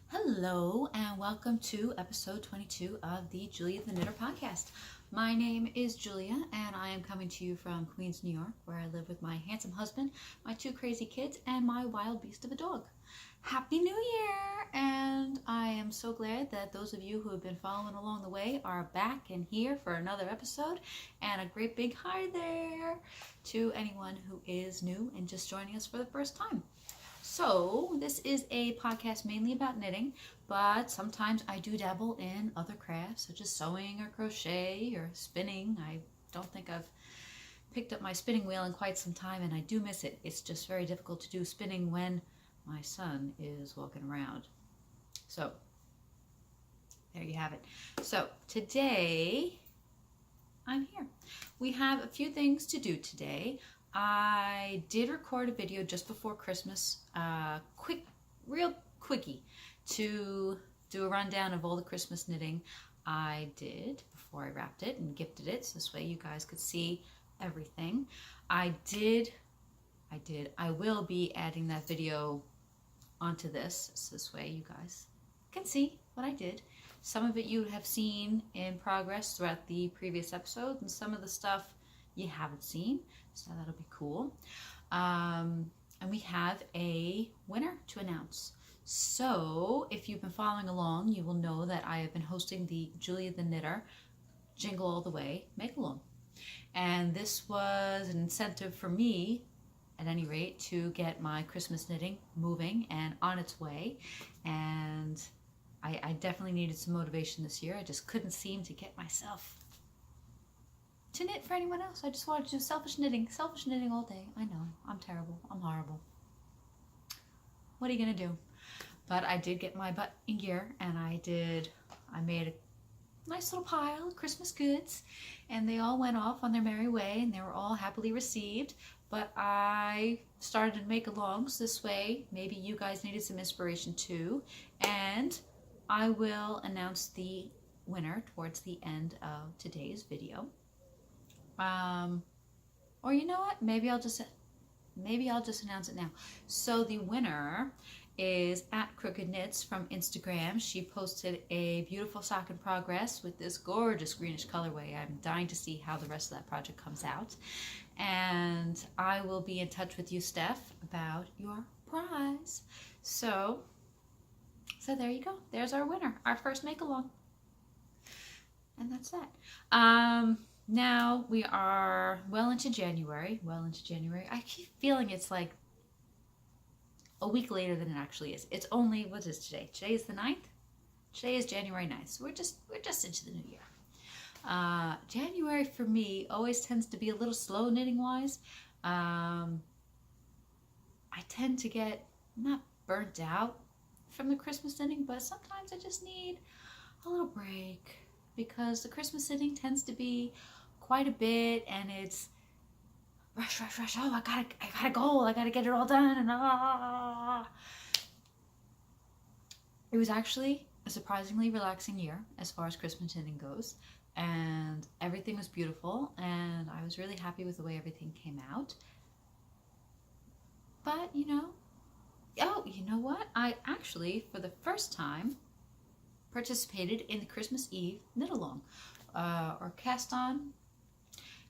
Hello and welcome to episode 22 of the Julia the Knitter podcast. My name is Julia and I am coming to you from Queens, New York, where I live with my handsome husband, my two crazy kids, and my wild beast of a dog. Happy New Year! And I am so glad that those of you who have been following along the way are back and here for another episode, and a great big hi there to anyone who is new and just joining us for the first time. So this is a podcast mainly about knitting, but sometimes I do dabble in other crafts such as sewing or crochet or spinning. I don't think I've picked up my spinning wheel in quite some time, and I do miss it. It's just very difficult to do spinning when my son is walking around. So there you have it. So today I'm here. We have a few things to do today. I did record a video just before Christmas, real quickie, to do a rundown of all the Christmas knitting I did before I wrapped it and gifted it, so this way you guys could see everything. I will be adding that video onto this, so this way you guys can see what I did. Some of it you have seen in progress throughout the previous episode, and some of the stuff you haven't seen, so that'll be cool. And we have a winner to announce. So if you've been following along, you will know that I have been hosting the Julia the Knitter Jingle All the Way Make-Along. And this was an incentive for me, at any rate, to get my Christmas knitting moving and on its way. And I definitely needed some motivation this year. I just couldn't seem to get myself to knit for anyone else. I just wanted to do selfish knitting all day. I know, I'm terrible, I'm horrible. What are you gonna do? But I did get my butt in gear, and I made a nice little pile of Christmas goods, and they all went off on their merry way, and they were all happily received. But I started to make alongs this way. Maybe you guys needed some inspiration too, and I will announce the winner towards the end of today's video. Or you know what? Maybe I'll just announce it now. So the winner is at Crooked Knits from Instagram. She posted a beautiful sock in progress with this gorgeous greenish colorway. I'm dying to see how the rest of that project comes out. And I will be in touch with you, Steph, about your prize. So there you go. There's our winner, our first make-along. And that's that. Now we are well into January. I keep feeling it's like a week later than it actually is. It's only, what is today? Today is the 9th? Today is January 9th. So we're just into the new year. January for me always tends to be a little slow knitting wise. I tend to get not burnt out from the Christmas knitting, but sometimes I just need a little break, because the Christmas knitting tends to be quite a bit, and it's rush. Oh, I gotta go. I gotta get it all done. And It was actually a surprisingly relaxing year as far as Christmas knitting goes, and everything was beautiful, and I was really happy with the way everything came out. But you know what? I actually, for the first time, participated in the Christmas Eve knit-along, or cast-on.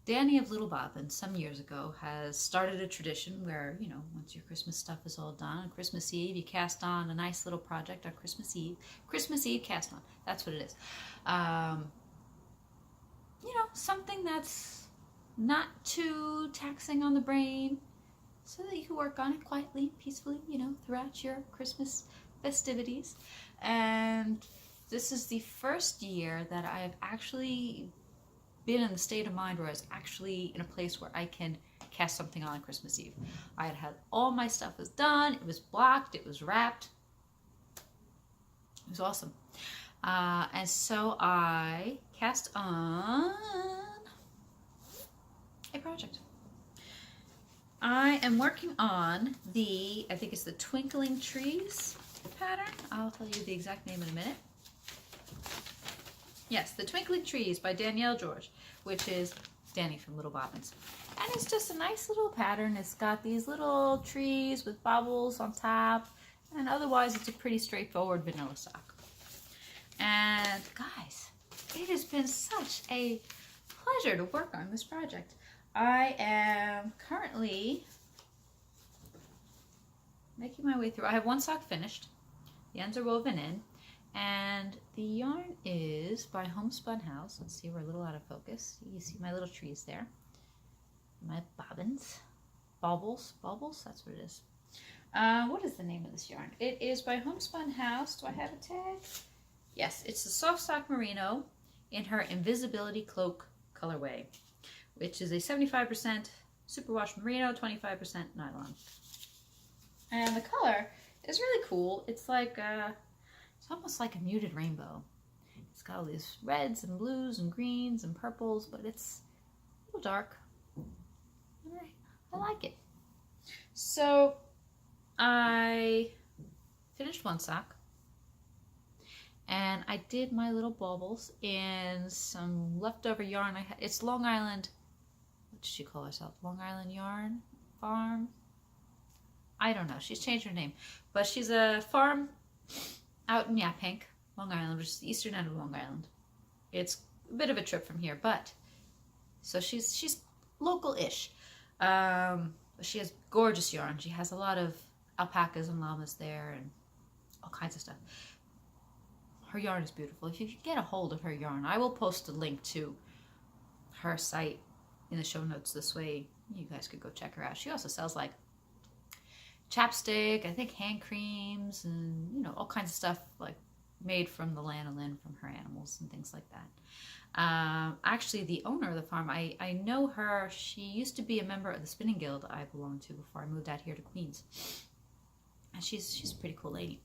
Danny of Little Bobbins some years ago has started a tradition where, once your Christmas stuff is all done, on Christmas Eve, you cast on a nice little project on Christmas Eve. Christmas Eve cast on. That's what it is. Something that's not too taxing on the brain, so that you can work on it quietly, peacefully, throughout your Christmas festivities. And this is the first year that I've actually been in the state of mind where I was actually in a place where I can cast something on Christmas Eve. I had all my stuff was done, it was blocked, it was wrapped. It was awesome. And so I cast on a project. I am working on I think it's the Twinkling Trees pattern. I'll tell you the exact name in a minute. Yes, The Twinkling Trees by Danielle George, which is Danny from Little Bobbins. And it's just a nice little pattern. It's got these little trees with bubbles on top, And otherwise, it's a pretty straightforward vanilla sock. And guys, it has been such a pleasure to work on this project. I am currently making my way through. I have one sock finished. The ends are woven in. And the yarn is by Homespun House. Let's see, we're a little out of focus. You see my little trees there. My bobbins. Baubles. Baubles? That's what it is. What is the name of this yarn? It is by Homespun House. Do I have a tag? Yes, it's the Soft Sock Merino in her Invisibility Cloak colorway, which is a 75% superwash merino, 25% nylon. And the color is really cool. It's like it's almost like a muted rainbow. It's got all these reds and blues and greens and purples, but it's a little dark. I like it. So I finished one sock, and I did my little baubles in some leftover yarn I had. It's Long Island, what did she call herself? Long Island Yarn Farm? I don't know. She's changed her name. But she's a farm out in Yaphank, Long Island, which is the eastern end of Long Island. It's a bit of a trip from here, but so she's local-ish. But she has gorgeous yarn. She has a lot of alpacas and llamas there and all kinds of stuff. Her yarn is beautiful. If you can get a hold of her yarn, I will post a link to her site in the show notes. This way you guys could go check her out. She also sells like chapstick, I think hand creams, and you know, all kinds of stuff like made from the lanolin from her animals and things like that. Actually, the owner of the farm, I know her. She used to be a member of the spinning guild I belonged to before I moved out here to Queens. And she's a pretty cool lady.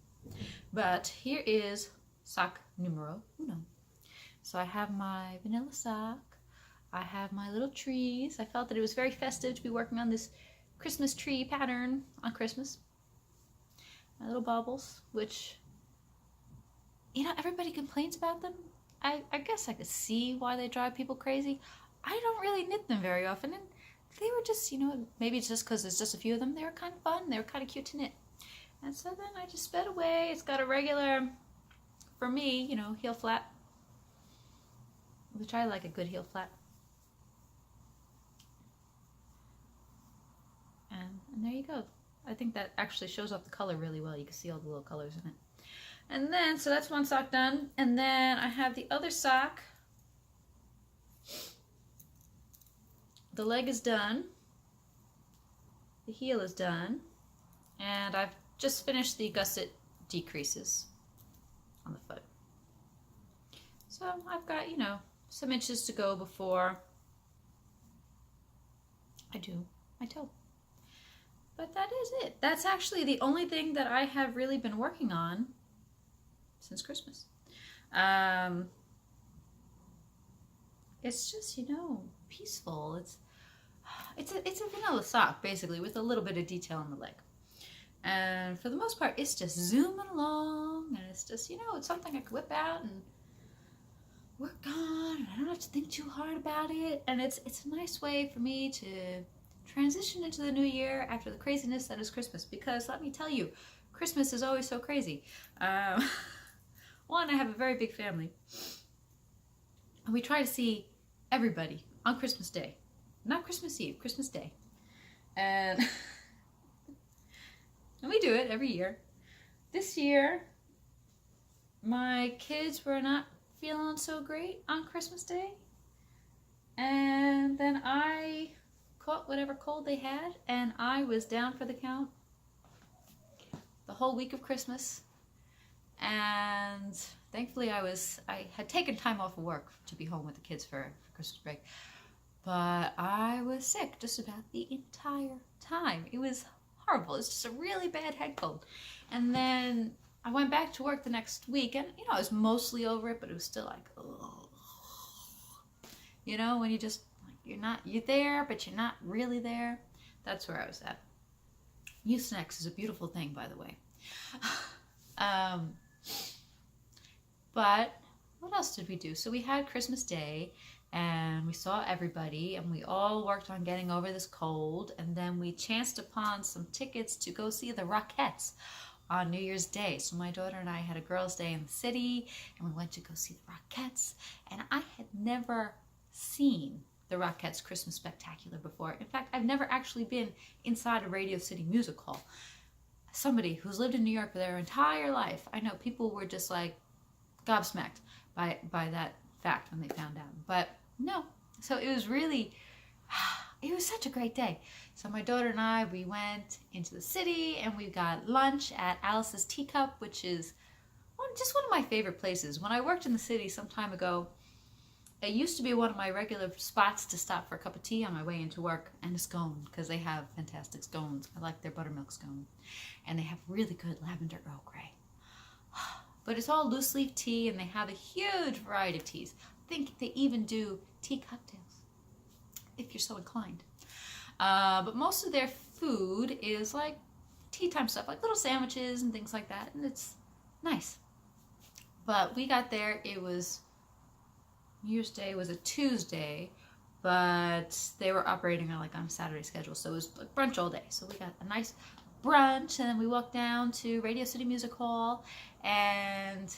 But here is sock numero uno. So I have my vanilla sock. I have my little trees. I felt that it was very festive to be working on this Christmas tree pattern on Christmas. My little baubles, which, you know, everybody complains about them. I guess I could see why they drive people crazy. I don't really knit them very often, and they were just, you know, maybe it's just because there's just a few of them, they were kind of fun, they were kind of cute to knit. And so then I just sped away. It's got a regular, for me, you know, heel flat, which I like a good heel flat. And there you go. I think that actually shows off the color really well. You can see all the little colors in it. And then, so that's one sock done. And then I have the other sock. The leg is done. The heel is done. And I've just finished the gusset decreases on the foot. So I've got, you know, some inches to go before I do my toe. But that is it. That's actually the only thing that I have really been working on since Christmas. It's just, you know, peaceful. It's a vanilla sock basically with a little bit of detail on the leg. And for the most part, it's just zooming along, and it's just, you know, it's something I could whip out and work on. And I don't have to think too hard about it. And it's a nice way for me to transition into the new year after the craziness that is Christmas. Because let me tell you, Christmas is always so crazy. One, I have a very big family, and we try to see everybody on Christmas Day. Not Christmas Eve, Christmas Day. And, and we do it every year. This year, my kids were not feeling so great on Christmas Day. And then I caught whatever cold they had, and I was down for the count the whole week of Christmas. And thankfully I had taken time off of work to be home with the kids for Christmas break. But I was sick just about the entire time. It was horrible. It's just a really bad head cold. And then I went back to work the next week, and you know, I was mostly over it, but it was still like, ugh. You know, when you just, like, you're there, but you're not really there. That's where I was at. Mucinex is a beautiful thing, by the way. But what else did we do? So we had Christmas Day, and we saw everybody, and we all worked on getting over this cold, and then we chanced upon some tickets to go see the Rockettes on New Year's Day. So my daughter and I had a girls' day in the city, and we went to go see the Rockettes. And I had never seen the Rockettes Christmas Spectacular before. In fact, I've never actually been inside a Radio City Music Hall. Somebody who's lived in New York their entire life, I know people were just like gobsmacked by that fact when they found out. But no, so it was really, it was such a great day. So my daughter and I, we went into the city and we got lunch at Alice's Teacup, which is just one of my favorite places. When I worked in the city some time ago, it used to be one of my regular spots to stop for a cup of tea on my way into work and a scone, because they have fantastic scones. I like their buttermilk scone. And they have really good lavender Earl Grey. But it's all loose leaf tea, and they have a huge variety of teas. I think they even do tea cocktails, if you're so inclined. But most of their food is like tea time stuff, like little sandwiches and things like that, and it's nice. But we got there, it was New Year's Day was a Tuesday, but they were operating on a Saturday schedule, so it was like brunch all day. So we got a nice brunch, and then we walked down to Radio City Music Hall, and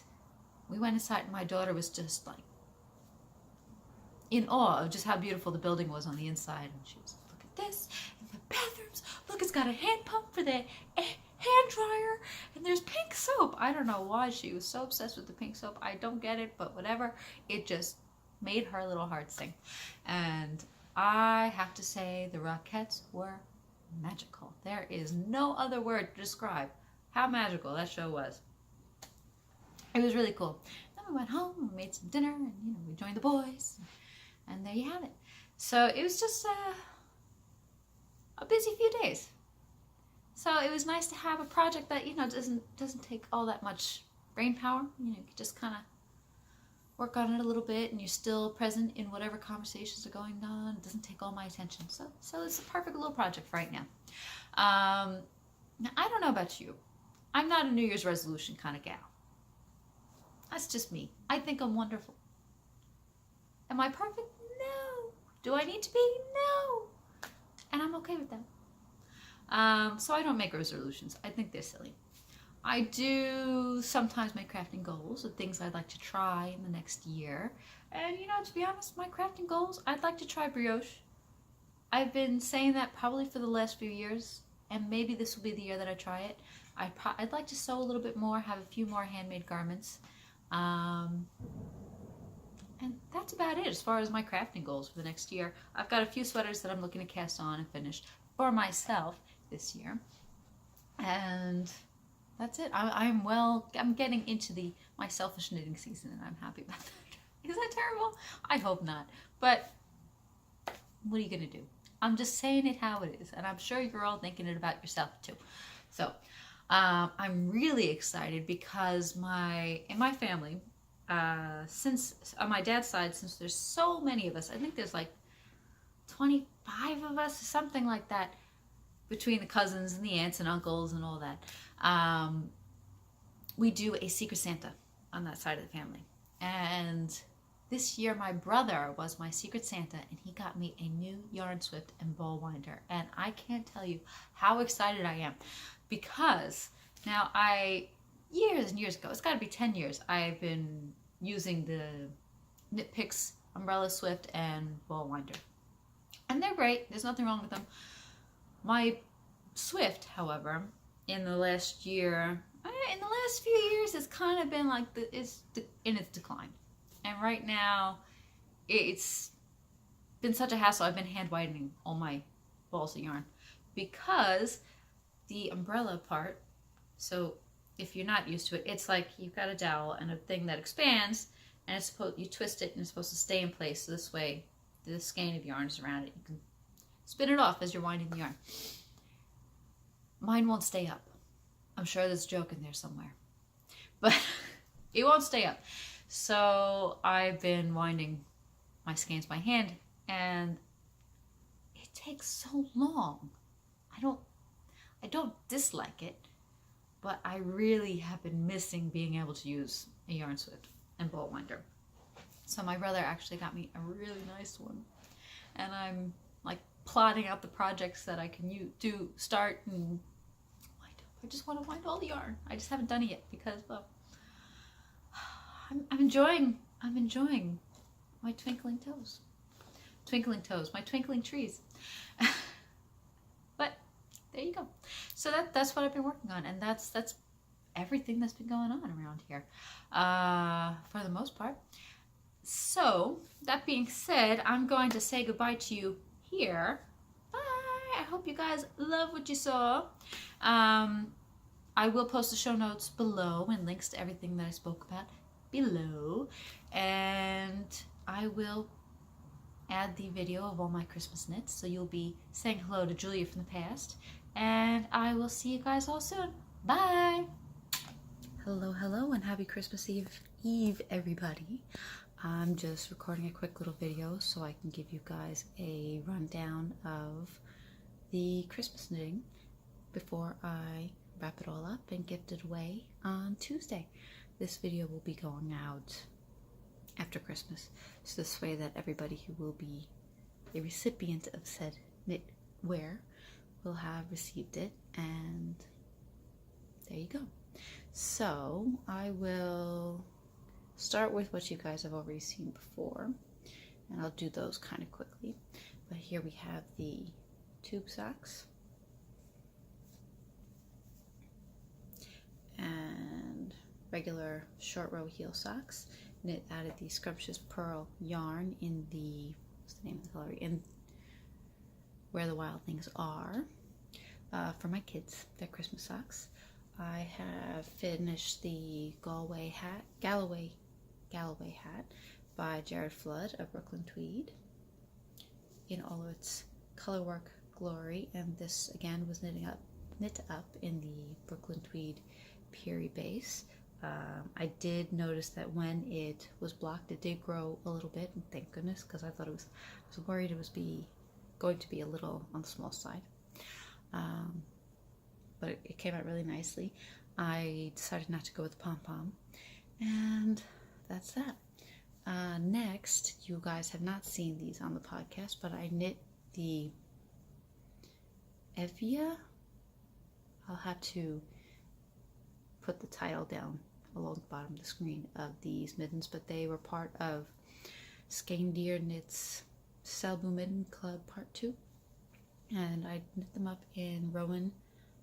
we went inside, and my daughter was just like in awe of just how beautiful the building was on the inside. And she was like, look at this, and the bathrooms, look, it's got a hand pump for the hand dryer, and there's pink soap. I don't know why she was so obsessed with the pink soap. I don't get it, but whatever. It just made her little heart sing. And I have to say, the Rockettes were magical. There is no other word to describe how magical that show was. It was really cool. Then we went home and made some dinner, and we joined the boys, and there you have it. So it was just a busy few days. So it was nice to have a project that doesn't take all that much brain power. You can just kind of work on it a little bit, and you're still present in whatever conversations are going on. It doesn't take all my attention. So it's a perfect little project for right now. Now, I don't know about you. I'm not a New Year's resolution kind of gal. That's just me. I think I'm wonderful. Am I perfect? No. Do I need to be? No. And I'm okay with that. So I don't make resolutions. I think they're silly. I do sometimes make crafting goals of things I'd like to try in the next year. And, to be honest, my crafting goals, I'd like to try brioche. I've been saying that probably for the last few years, and maybe this will be the year that I try it. I'd like to sew a little bit more, have a few more handmade garments. And that's about it as far as my crafting goals for the next year. I've got a few sweaters that I'm looking to cast on and finish for myself this year. And that's it. I'm getting into my selfish knitting season, and I'm happy about that. Is that terrible? I hope not. But what are you going to do? I'm just saying it how it is, and I'm sure you're all thinking it about yourself too. So I'm really excited because in my family, since on my dad's side, since there's so many of us, I think there's like 25 of us, something like that, between the cousins and the aunts and uncles and all that. We do a Secret Santa on that side of the family. And this year my brother was my Secret Santa, and he got me a new Yarn Swift and ball winder. And I can't tell you how excited I am, because now years and years ago, it's got to be 10 years, I've been using the Knit Picks Umbrella Swift and ball winder. And they're great. There's nothing wrong with them. My Swift, however, in the last few years, it's kind of been like it's in its decline. And right now, it's been such a hassle. I've been hand widening all my balls of yarn because the umbrella part. So if you're not used to it, it's like you've got a dowel and a thing that expands, and you twist it, and it's supposed to stay in place. So this way, the skein of yarn is around it. You can spin it off as you're winding the yarn. Mine won't stay up. I'm sure there's a joke in there somewhere, but it won't stay up. So I've been winding my skeins by hand, and it takes so long. I don't dislike it, but I really have been missing being able to use a Yarn Swift and ball winder. So my brother actually got me a really nice one, and I'm like plotting out the projects that I can start and wind up. I just want to wind all the yarn. I just haven't done it yet because, well, I'm enjoying my twinkling toes. Twinkling toes, my twinkling trees. But there you go. So that's what I've been working on, and that's everything that's been going on around here, for the most part. So that being said, I'm going to say goodbye to you here. Bye. I hope you guys love what you saw. I will post the show notes below and links to everything that I spoke about below, and I will add the video of all my Christmas knits, so you'll be saying hello to Julia from the past, and I will see you guys all soon. Bye. Hello, and happy Christmas Eve, everybody. I'm just recording a quick little video so I can give you guys a rundown of the Christmas knitting before I wrap it all up and gift it away on Tuesday. This video will be going out after Christmas, so this way that everybody who will be a recipient of said knitwear will have received it, and there you go. So I will start with what you guys have already seen before, and I'll do those kind of quickly. But here we have the tube socks, and regular short row heel socks. Knit out of the Scrumptious Pearl yarn in the, what's the name of the color? In Where the Wild Things Are, for my kids, their Christmas socks. I have finished the Galloway hat by Jared Flood of Brooklyn Tweed in all of its colorwork glory, and this again was knit up in the Brooklyn Tweed Peary base. I did notice that when it was blocked, it did grow a little bit, and thank goodness, because I was worried it was going to be a little on the small side. But it came out really nicely. I decided not to go with the pom-pom, and that's that. Next, you guys have not seen these on the podcast, but I knit the Evia. I'll have to put the title down along the bottom of the screen of these mittens, but they were part of Skandir Knits Selbu Mitten Club Part 2, and I knit them up in Rowan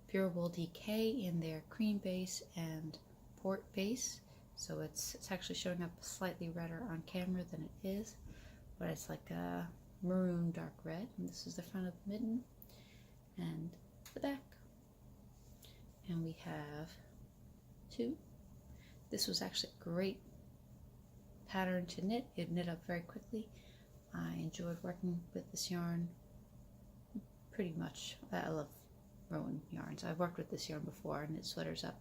Pure Wool DK in their cream base and port base, so it's actually showing up slightly redder on camera than it is, but it's like a maroon dark red. And this is the front of the mitten and the back, and we have two. This was actually a great pattern to knit. It knit up very quickly. I enjoyed working with this yarn pretty much. I love Rowan yarns. I've worked with this yarn before and knit sweaters up,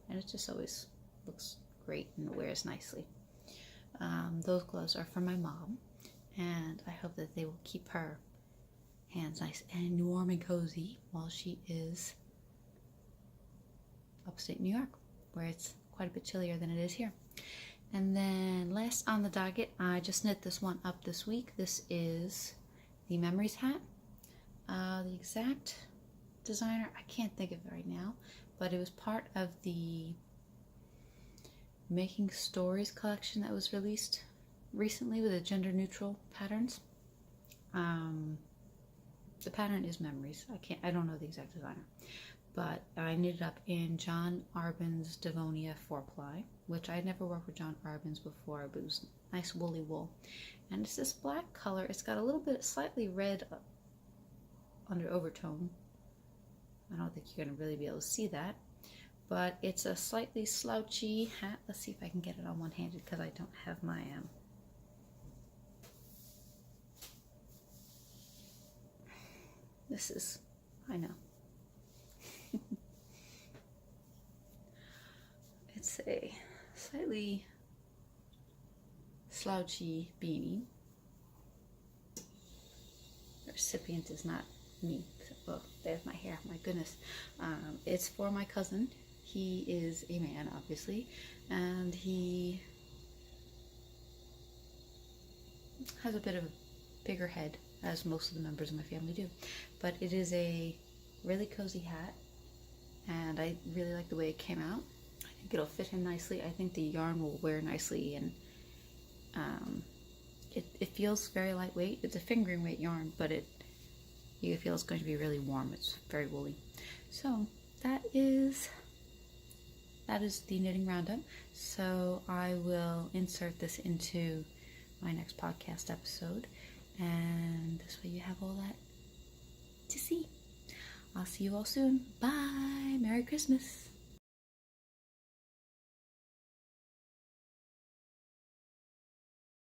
and it just always looks great and wears nicely. Those gloves are for my mom, and I hope that they will keep her hands nice and warm and cozy while she is upstate New York, where it's quite a bit chillier than it is here. And then last on the docket, I just knit this one up this week. This is the Memories hat. The exact designer, I can't think of it right now, but it was part of the Making Stories collection that was released recently with the gender neutral patterns. The pattern is Memories. I don't know the exact designer, but I knitted up in John Arbon's Devonia 4-ply, which I had never worked with John Arbon's before, but it was nice woolly wool. And it's this black color. It's got a little bit slightly red under overtone. I don't think you're going to really be able to see that, but it's a slightly slouchy hat. Let's see if I can get it on one-handed, because I don't have my this is, I know. It's a slightly slouchy beanie. The recipient is not me. Oh, there's my hair, my goodness. It's for my cousin. He is a man, obviously, and he has a bit of a bigger head, as most of the members of my family do. But it is a really cozy hat, and I really like the way it came out. I think it'll fit him nicely. I think the yarn will wear nicely, and it feels very lightweight. It's a fingering weight yarn, but you feel it's going to be really warm. It's very woolly. So that is the knitting roundup. So I will insert this into my next podcast episode, and this way you have all that to see. I'll see you all soon. Bye. Merry Christmas.